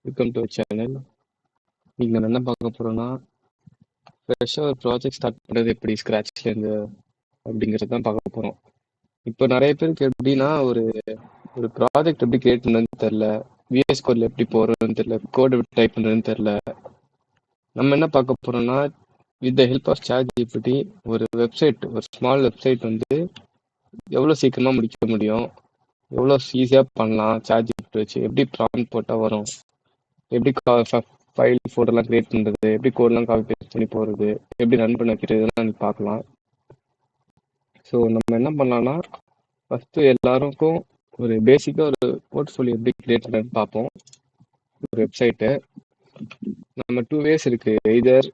Welcome to channel. இன்னைக்கு நம்ம என்ன பார்க்க போறோம்னா, ஃப்ரெஷ்ஷாக ஒரு ப்ராஜெக்ட் ஸ்டார்ட் பண்ணுறது எப்படி ஸ்க்ராட்ச்லேருந்து அப்படிங்கிறது தான் பார்க்க போகிறோம். இப்போ நிறைய பேருக்கு எப்படின்னா ஒரு ஒரு ப்ராஜெக்ட் எப்படி கிரியேட் பண்ணுறதுன்னு தெரில, விஎஸ் கோடில் எப்படி போகிறதுன்னு தெரில, கோட் எப்படி டைப் பண்ணுறதுன்னு தெரில. நம்ம என்ன பார்க்க போகிறோம்னா, with the help of ChatGPT ஒரு வெப்சைட், ஒரு ஸ்மால் வெப்சைட் வந்து எவ்வளோ சீக்கிரமாக முடிக்க முடியும், எவ்வளோ ஈஸியாக பண்ணலாம் ChatGPT வச்சு, எப்படி ப்ராம்ப்ட் போட்டால் வரும், எப்படி ஃபைல் ஃபோல்டர்லாம் கிரியேட் பண்ணுறது, எப்படி கோட்லாம் காப்பி பேஸ்ட் பண்ணி போகிறது, எப்படி ரன் பண்ண வைக்கிறதுலாம் நீ பார்க்கலாம். ஸோ நம்ம என்ன பண்ணலாம்னா, ஃபஸ்ட்டு எல்லாருக்கும் ஒரு பேசிக்காக ஒரு போர்ட்ஃபோலியோ எப்படி கிரியேட் பண்ணுறதுன்னு பார்ப்போம். ஒரு வெப்சைட்டு நம்ம 2 ways இருக்குது. எய்தர்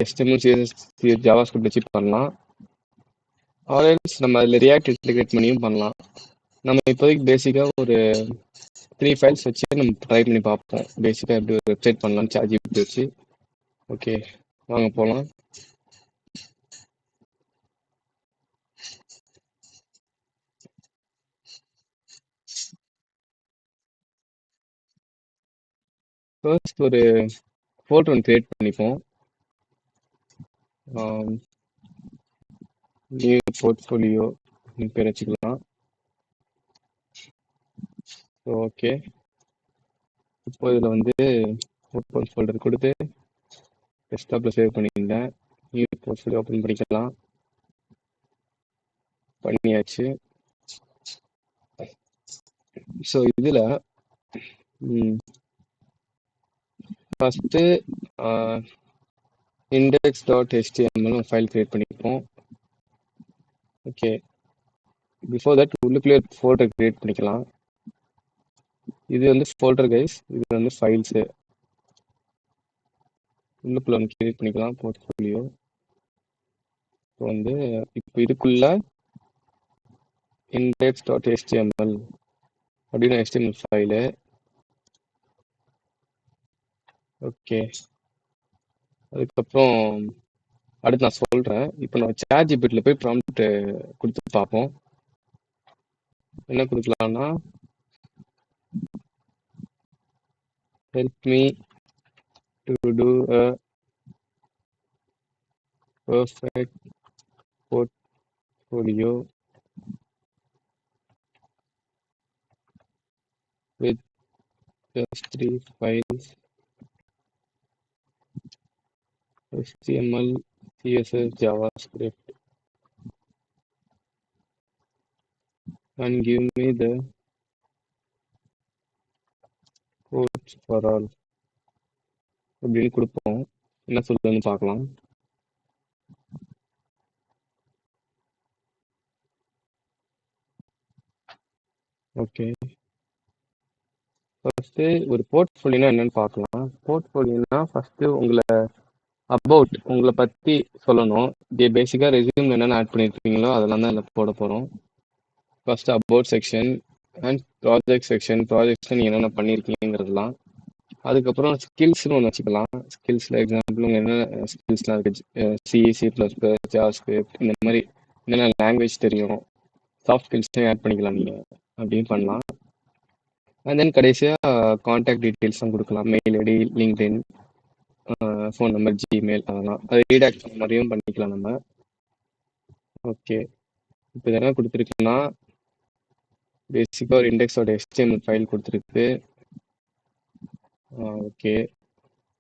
HTML CSS JavaScript வச்சு பண்ணலாம், ஆர்எல்ஸ் நம்ம அதில் ரியாக்ட் இன்டெகிரேட் பண்ணியும் பண்ணலாம். நம்ம இப்போதைக்கு பேசிக்காக ஒரு 3 ஃபைல்ஸ் வச்சு நம்ம ட்ரை பண்ணி பார்ப்போம், பேசிக்காக எப்படி ஒரு வெப்சைட் பண்ணலாம்னு ChatGPT வச்சு. ஓகே, வாங்க போகலாம். ஃபர்ஸ்ட் ஒரு ஃபோல்டர் ஒன்று கிரியேட் பண்ணிப்போம். நியூ போர்ட்ஃபோலியோ பேர் வச்சுக்கலாம். ஓகே, இப்போ இதில் வந்து ஓப்பன் ஃபோல்டர் கொடுத்து டெஸ்க்டாப்பில் சேவ் பண்ணியிருந்தேன். நியூ போர்ட்ஃபோலியோ ஓப்பன் பண்ணிக்கலாம். பண்ணியாச்சு. ஸோ இதில் ஃபஸ்ட்டு index.html ஃபைல் கிரியேட் பண்ணிப்போம். ஓகே, பிஃபோர் தட் உள்ளுக்குள்ளே ஃபோல்டர் கிரியேட் பண்ணிக்கலாம். இது வந்து ஃபோல்டர் கைஸ், இது வந்து ஃபைல்ஸு. உள்ளுக்குள்ள ஒன்று கிரியேட் பண்ணிக்கலாம், போர்ட்ஃபோலியோ. இப்போ வந்து இப்போ இதுக்குள்ள index.html அப்படின்னு HTML ஃபைலு. ஓகே, அதுக்கப்புறம் அடுத்து நான் சொல்கிறேன். இப்போ நம்ம ChatGPTல போய் ப்ராம்ப்ட் கொடுத்து பார்ப்போம். என்ன கொடுக்கலாம்னா, help me to do a perfect portfolio with just 3 files, HTML, CSS, JavaScript, and give me the codes for all அப்படின்னு கொடுப்போம். என்ன சொல்லுன்னு பார்க்கலாம். ஓகே, ஃபர்ஸ்ட்டு ஒரு போர்ட்ஃபோலியோனா என்னன்னு பார்க்கலாம். போர்ட்ஃபோலியோனா ஃபஸ்ட்டு உங்களை பற்றி சொல்லணும். பேசிக்காக ரெஸ்யூமில் என்னென்ன ஆட் பண்ணியிருக்கீங்களோ அதெல்லாம் தான் இதில் போட போகிறோம். First about section and project section. ப்ராஜெக்ட்ஸில் நீங்கள் என்னென்ன பண்ணியிருக்கீங்கிறதுலாம். அதுக்கப்புறம் ஸ்கில்ஸ்னு ஒன்று வச்சுக்கலாம். ஸ்கில்ஸில் எக்ஸாம்பிள் உங்கள் என்னென்ன ஸ்கில்ஸ்லாம் இருக்குது, C++, JavaScript, இந்த மாதிரி என்னென்ன லாங்குவேஜ் தெரியும், சாஃப்ட் ஸ்கில்ஸையும் ஆட் பண்ணிக்கலாம் நீங்கள், அப்படின்னு பண்ணலாம். அண்ட் தென் கடைசியாக காண்டாக்ட் டீட்டெயில்ஸ்லாம் கொடுக்கலாம். Mail ID, LinkedIn, phone number, Gmail, அதெல்லாம் அது ரீடாக்ட் பண்ண மாதிரியும் பண்ணிக்கலாம் நம்ம. ஓகே, இப்போ இதெல்லாம் கொடுத்துருக்குன்னா பேசிக்காக ஒரு இண்டெக்ஸோட HTML ஃபைல் கொடுத்துருக்கு. ஓகே,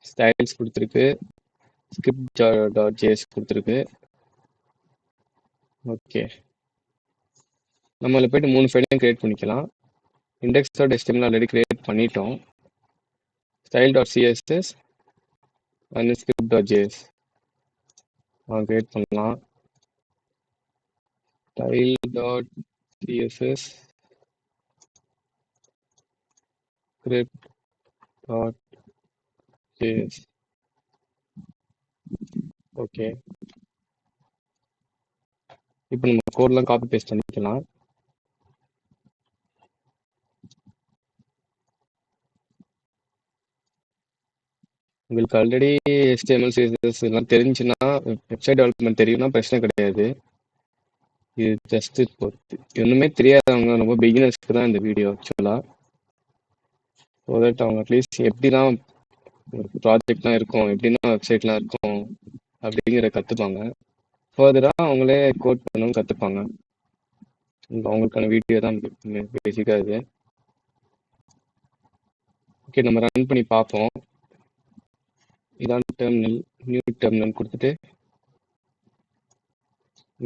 ஸ்டைல்ஸ் கொடுத்துருக்கு, script.js கொடுத்துருக்கு. ஓகே, நம்ம அதில் போய்ட்டு 3 ஃபைலையும் கிரியேட் பண்ணிக்கலாம். index.html ஆல்ரெடி கிரியேட் பண்ணிட்டோம். style.css அண்ட் script.js கிரியேட் பண்ணலாம். style.css script.js. ஓகே, இப்போ நம்ம கோட்லாம் காப்பி பேஸ்ட் பண்ணிக்கலாம். உங்களுக்கு ஆல்ரெடி HTML, CSS எல்லாம் தெரிஞ்சுன்னா, வெப்சைட் டெவலப்மெண்ட் தெரியும்னா பிரச்சனை கிடையாது. இது ஜஸ்ட் பொறுத்து. ஒன்றுமே தெரியாதவங்க, ரொம்ப பிகினர்ஸ்க்கு தான் இந்த வீடியோ ஆக்சுவலாக. ஸோ தட் அவங்க அட்லீஸ்ட் எப்படிலாம் ஒரு ப்ராஜெக்ட்லாம் இருக்கும், எப்படின்னா வெப்சைட்லாம் இருக்கும் அப்படிங்கிற கற்றுப்பாங்க. ஃபர்தராக அவங்களே கோட் பண்ணவும் கற்றுப்பாங்க. அவங்களுக்கான வீடியோ தான் பேசிக்காக இது. ஓகே, நம்ம ரன் பண்ணி பார்ப்போம். இதான் டெர்மினல், நியூ டெர்மினல் கொடுத்துட்டு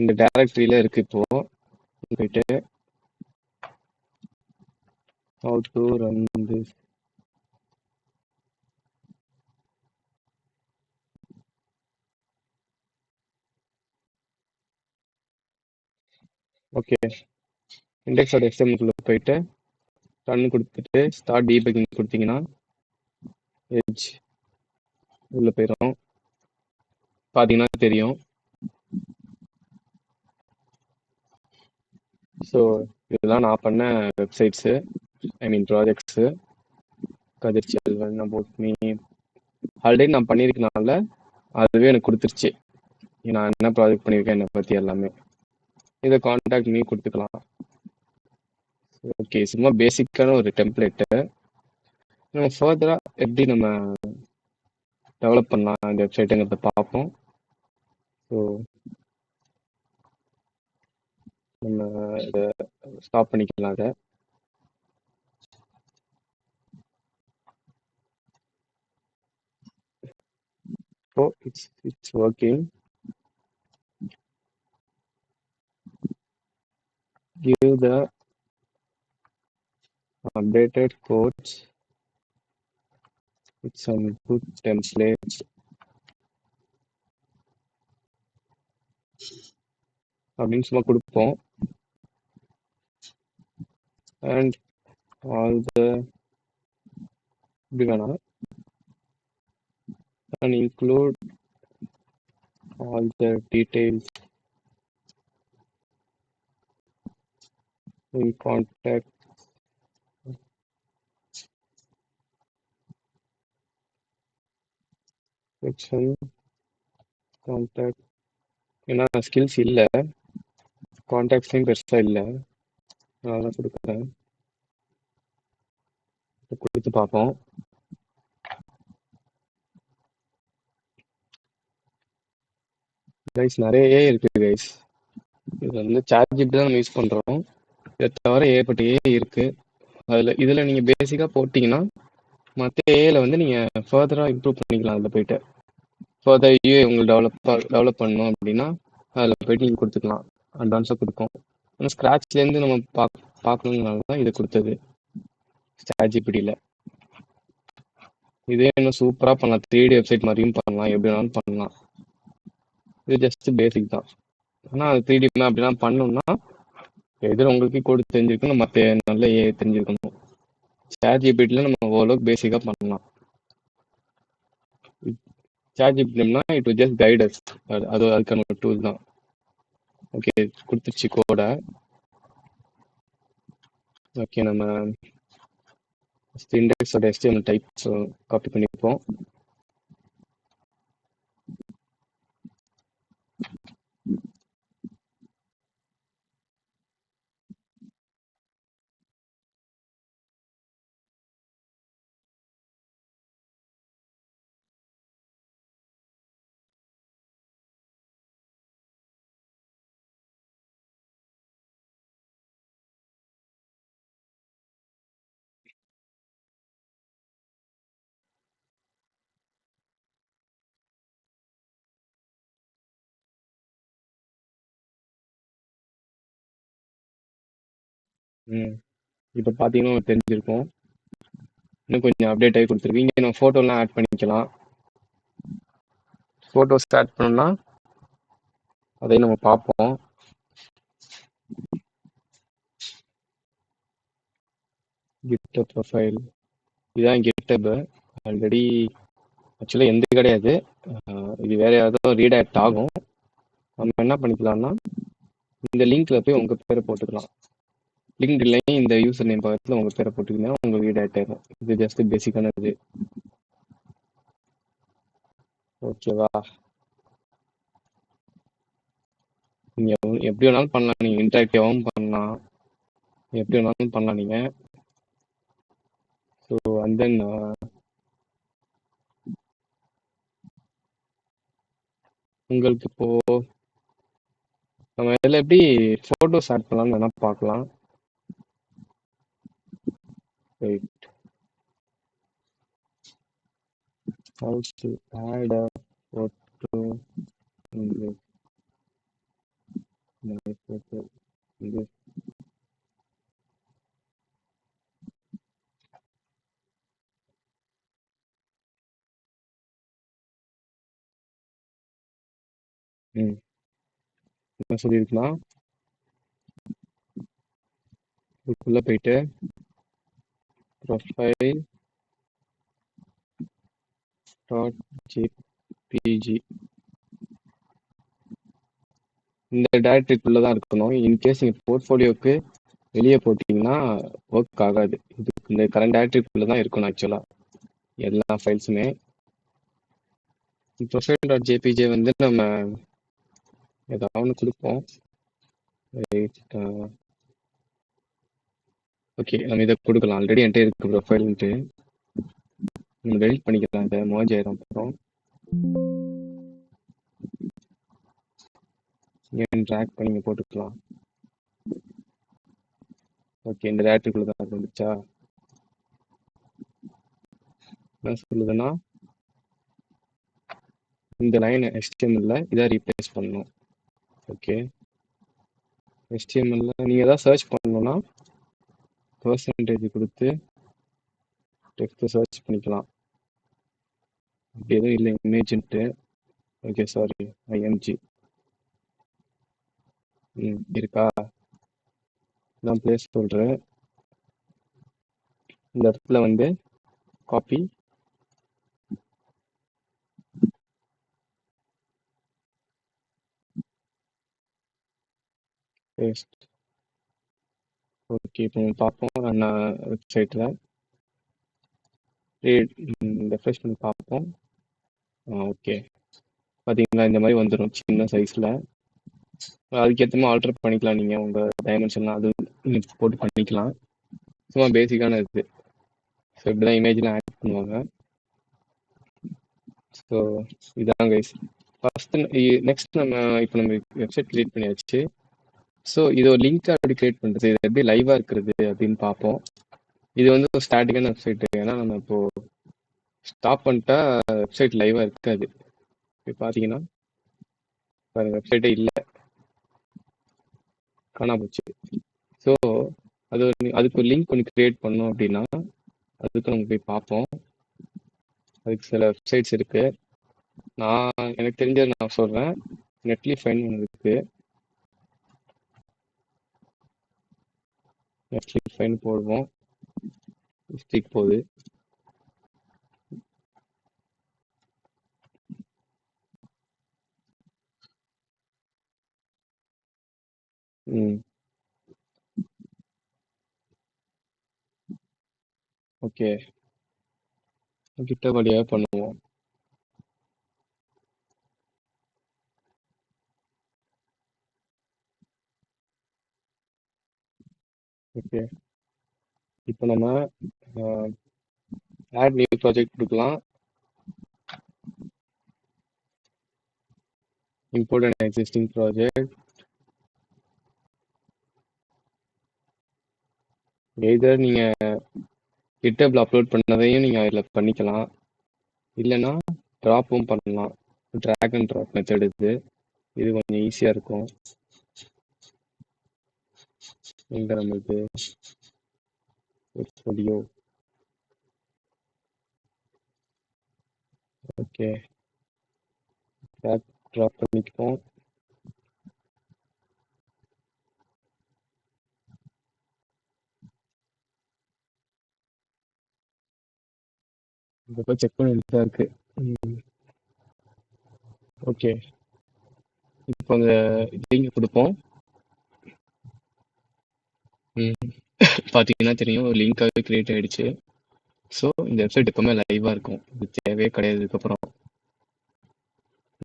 இந்த டைரக்டரியில இருக்கு. இப்போ போயிட்டு how to run this. Okay, இண்டெக்ஸோட HTML போயிட்டு ரன் கொடுத்துட்டு ஸ்டார்ட் டீபக்கிங் கொடுத்தீங்கன்னா எட்ஜ் உள்ள போயிடும். பார்த்தீங்கன்னா தெரியும். ஸோ இதெல்லாம் நான் பண்ண websites, I mean projects. Kathir Selvan about me already நான் பண்ணியிருக்கனால அதுவே எனக்கு கொடுத்துருச்சு. நான் என்ன ப்ராஜெக்ட் பண்ணியிருக்கேன், என்னை பற்றி எல்லாமே. இதை காண்டாக்ட் மீ கொடுத்துக்கலாம். ஓகே, சும்மா பேசிக்கான ஒரு டெம்ப்ளேட்டு. நம்ம ஃபர்தராக எப்படி நம்ம டெவலப் பண்ணலாம் இந்த வெப்சைட்டுங்கிறத பார்ப்போம். ஸோ நம்ம இதை ஸ்டாப் பண்ணிக்கலாம். அதை so it's working. Give the updated codes with some good templates அப்படின்னு சும்மா கொடுப்போம். அண்ட் ஆல் த இப்படி வேணாம், and include all the details in contact section. Contact ஏன்னா ஸ்கில்ஸ் இல்லை, கான்டாக்ட்ஸையும் பெருசாக இல்லை, அதனால தான் கொடுக்குறேன். கொடுத்து பார்ப்போம். கைஸ் நிறைய இருக்கு கைஸ். இது வந்து சார்ஜிபிடி தான் நம்ம யூஸ் பண்ணுறோம். இதை தவிர ஏற்பட்டே இருக்கு. இதில் நீங்கள் பேசிக்காக போட்டிங்கன்னா மற்ற ஏல வந்து நீங்கள் ஃபர்தராக இம்ப்ரூவ் பண்ணிக்கலாம். அதில் போயிட்டு ஃபர்தர் யூஏ உங்களுக்கு டெவலப் பண்ணணும் அப்படின்னா அதில் போயிட்டு நீங்கள் கொடுத்துக்கலாம். அட்வான்ஸாக கொடுக்கும். ஆனால் ஸ்க்ராட்ச்லேருந்து நம்ம பார்க்கணுங்கனால தான் இதை கொடுத்தது சார்ஜிபிடியில். இதே இன்னும் சூப்பராக பண்ணலாம். 3D வெப்சைட் மாதிரியும் பண்ணலாம், எப்படி வேணாலும் பண்ணலாம். இது ஜஸ்ட் பேசிக் தான். ஆனால் அது 3D அப்படிலாம் பண்ணணும்னா எதில் உங்களுக்கு கோடு தெரிஞ்சிருக்கணும், மற்ற நல்ல ஏ தெரிஞ்சிருக்கணும். சார்ஜிபிடியில் நம்ம ஓரளவுக்கு பேசிக்காக பண்ணலாம். சார்ஜிபிடினா it will just guide us. அதுக்கான ஒரு டூல் தான். ஓகே, கொடுத்துருச்சு கோடை. ஓகே, நம்ம இண்டெக்ஸோட HTML டைப்ஸ் காப்பி பண்ணிப்போம். இப்போ பார்த்தீங்கன்னா தெரிஞ்சிருக்கும். இன்னும் கொஞ்சம் அப்டேட் ஆகி கொடுத்துருக்கு. இங்கே நம்ம ஃபோட்டோலாம் ஆட் பண்ணிக்கலாம். ஃபோட்டோஸ் ஆட் பண்ணோம்னா அதையும் நம்ம பார்ப்போம். கிட்டப் ப்ரொஃபைல் இதுதான் கிட்டப். ஆல்ரெடி ஆக்சுவலாக எந்த கிடையாது, இது வேற ஏதோ ரீடாக்ட் ஆகும். நம்ம என்ன பண்ணிக்கலாம்னா இந்த லிங்க்ல போய் உங்கள் பேரை போட்டுக்கலாம். லிங்க் இல்லையும் இந்த யூசர் நேம் பக்கத்தில் உங்கள் பேரை போட்டுக்கிங்கன்னா உங்கள் ரீடாக்ட் ஆயிடும். இது ஜஸ்ட் பேசிக்கான இது. ஓகேவா? நீங்கள் எப்படி வேணாலும் பண்ணலாம். நீங்கள் இன்டராக்டிவாகவும் பண்ணலாம், எப்படி வேணாலும் பண்ணலாம். நீங்கள் ஸோ அண்ட் தென் உங்களுக்கு இப்போ நம்ம இதில் எப்படி ஃபோட்டோஸ் ஆட் பண்ணலாம்னு வேணா பார்க்கலாம். Right, how to add a photo in this my photo in this. என்ன சொல்லியிருக்குன்னா இதுக்குள்ளே போயிட்டு ப்ரொஃபைல் டாட் ஜேபிஜி இந்த டேரக்டரிக்குள்ளே தான் இருக்கணும். இன்கேஸ் நீங்கள் போர்ட்ஃபோலியோவுக்கு வெளியே போட்டிங்கன்னா ஒர்க் ஆகாது. இதுக்கு இந்த கரண்ட் டேரக்டரிக்குள்ளே தான் இருக்கணும் ஆக்சுவலாக எல்லா ஃபைல்ஸுமே. ப்ரொஃபைல் டாட் ஜேபிஜே வந்து நம்ம ஏதாவது ஒன்று கொடுப்போம். ரைட், ஓகே நம்ம இதை கொடுக்கலாம். ஆல்ரெடி என்கிட்ட இருக்கு ப்ரொஃபைல்ன்ட்டு. நம்ம டெலிட் பண்ணிக்கலாம். இதை மோஜ் ஆயிரும். அப்புறம் ஏன் ட்ராக் பண்ணி போட்டுக்கலாம். ஓகே, இந்த டேரக்டரிக்குள்ளே தான் இருந்துச்சா? என்ன சொல்லுதுன்னா இந்த லைன் HTML இதை ரீப்ளேஸ் பண்ணணும். ஓகே, HTML நீங்கள் எதாவது சர்ச் பண்ணணும்னா பர்சன்டேஜ் கொடுத்து டெக்ஸ்ட்டை சர்ச் பண்ணிக்கலாம். அப்படி எதுவும் இல்லை இமேஜ்ன்ட்டு. ஓகே சாரி, IMG இருக்கா? நான் பிளேஸ் சொல்கிறேன். இந்த இடத்துல வந்து காப்பி பேஸ்ட். ஓகே, இப்போ பார்ப்போம். நான் வெப்சைட்டில் ரெஃப்ரெஷ் பண்ணி பார்ப்போம். ஓகே, பார்த்தீங்களா இந்த மாதிரி வந்துடும் சின்ன சைஸில். அதுக்கேற்ற மாதிரி ஆல்டர் பண்ணிக்கலாம். நீங்கள் உங்கள் டைமென்ஷன்லாம் அது போட்டு பண்ணிக்கலாம். சும்மா பேசிக்கான இது. ஸோ இப்படி தான் இமேஜ்லாம் ஆட் பண்ணுவாங்க. ஸோ இதான் கைஸ். ஃபஸ்ட்டு நெக்ஸ்ட் நம்ம இப்போ நம்ம வெப்சைட் க்ரியேட் பண்ணியாச்சு. ஸோ இது ஒரு லிங்க் அப்படி க்ரியேட் பண்ணுறது, இது எப்படி லைவாக இருக்கிறது அப்படின்னு பார்ப்போம். இது வந்து ஒரு ஸ்டாட்டிக்கான வெப்சைட்டு. ஏன்னா நம்ம இப்போது ஸ்டாப் பண்ணிட்டா வெப்சைட் லைவாக இருக்காது. இப்போ பார்த்தீங்கன்னா பாருங்கள், வெப்சைட்டே இல்லை, காணா போச்சு. ஸோ அதுக்கு ஒரு லிங்க் ஒன்று க்ரியேட் பண்ணோம் அப்படின்னா அதுக்கு நம்ம போய் பார்ப்போம். அதுக்கு சில வெப்சைட்ஸ் இருக்குது. எனக்கு தெரிஞ்சதை நான் சொல்கிறேன். நெட்லிஃபைன் ஒன்று இருக்குது. நெட்லிஃபைன் போடுவோம். மிஸ்டேக் போகுது. ஓகே, கிட்ட வழியாக பண்ணுவோம். ஓகே, இப்போ நம்ம ஆட் நியூ ப்ராஜெக்ட் கொடுக்கலாம். Import and existing project. Either நீங்கள் GitHubல அப்லோட் பண்ணதையும் நீங்கள் அதில் பண்ணிக்கலாம். இல்லைன்னா ட்ராப்பும் பண்ணலாம். ட்ராக் அண்ட் ட்ராப் மெத்தட் இது கொஞ்சம் ஈஸியாக இருக்கும். எங்கே நம்மளுக்கு போர்ட்ஃபோலியோ. ஓகே, ட்ராக் ட்ராப் பண்ணிக்குவோம். இப்போ செக் பண்ணிட்டு தான் இருக்கு. ஓகே, இப்போ அந்த லிங்க் கொடுப்போம். பார்த்தீங்கன்னா தெரியும், ஒரு லிங்காகவே கிரியேட் ஆகிடுச்சு. ஸோ இந்த வெப்சைட் எப்போவுமே லைவாக இருக்கும். இது தேவையே கிடையாது. இதுக்கப்புறம்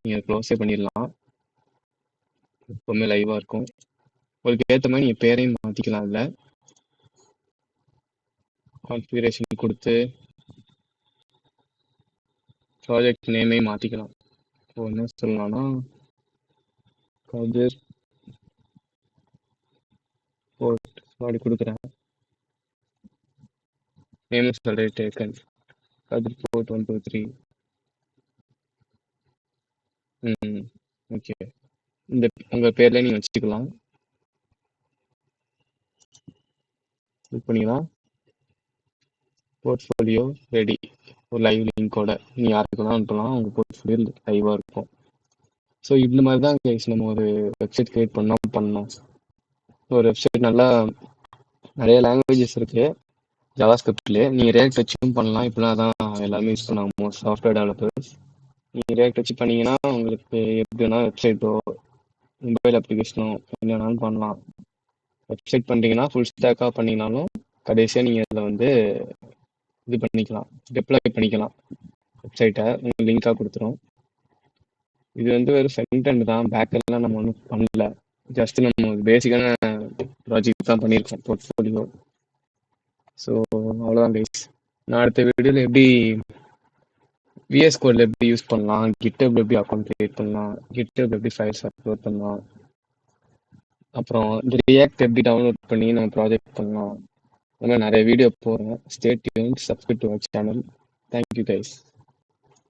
நீங்கள் க்ளோஸே பண்ணிடலாம். எப்போவுமே லைவாக இருக்கும். உங்களுக்கு ஏற்ற மாதிரி நீங்கள் பேரையும் மாற்றிக்கலாம். இல்லை கான்ஃபிகரேஷன் கொடுத்து ப்ராஜெக்ட் நேமே மாற்றிக்கலாம். இப்போ என்ன சொல்லலாம்னா கதிர் போர்ட் அப்படி கொடுக்குறேன். நேம் சொல்கிறேன் டேக்கன் கதிர் போர்ட் 123. ஓகே, இந்த உங்கள் பேரில் நீங்கள் வச்சுக்கலாம். கிளிக் பண்ணிக்கலாம். Portfolio ready. ஒரு லைவ் லிங்கோட நீங்கள் யாருக்குலாம் அனுப்பலாம், உங்கள் போர்ட்ஃபோலியோ லைவாக இருக்கும். ஸோ இந்த மாதிரி தான் கைஸ் நம்ம ஒரு வெப்சைட் கிரியேட் பண்ணோம். ஒரு வெப்சைட் நல்லா நிறைய லாங்குவேஜஸ் இருக்குது ஜாவா ஸ்கிரிப்ட்லேயே. நீங்கள் ரியாக்ட் வச்சும் பண்ணலாம். இப்படிலாம் தான் எல்லாமே யூஸ் பண்ணாங்க சாஃப்ட்வேர் டெவலப்பர்ஸ். நீங்கள் ரியாக்ட் வச்சு பண்ணிங்கன்னா உங்களுக்கு எப்படி வேணால் வெப்சைட்டோ மொபைல் அப்ளிகேஷனோ என்ன வேணாலும் பண்ணலாம். வெப்சைட் பண்ணுறீங்கன்னா ஃபுல் ஸ்டாக்காக பண்ணிங்கனாலும் கடைசியாக நீங்கள் அதில் வந்து இது பண்ணிக்கலாம், டெப்ளாய் பண்ணிக்கலாம் வெப்சைட்டை. உங்களுக்கு லிங்காக கொடுத்துரும். இது வந்து ஒரு ஃப்ரண்ட் எண்ட் தான், பேக் எண்ட்லாம் நம்ம ஒன்றும் பண்ணல. ஜஸ்ட் நம்ம பேசிக்கான ப்ராஜெக்ட் தான் பண்ணியிருக்கோம் போர்ட்ஃபோலியோ. ஸோ அவ்வளோதான் கைஸ். நான் அடுத்த வீடியோவில் எப்படி விஎஸ் கோடில் எப்படி யூஸ் பண்ணலாம், கிட்டப் எப்படி அக்கௌண்ட் கிரியேட் பண்ணலாம், கிட்டப் எப்படி ஃபைல்ஸ் அப்லோட் பண்ணலாம், அப்புறம் இந்த ரியாக்ட் எப்படி டவுன்லோட் பண்ணி நம்ம ப்ராஜெக்ட் பண்ணலாம், அந்த மாதிரி நிறைய வீடியோ போடுறேன். Stay tuned, subscribe to our channel. Thank you guys.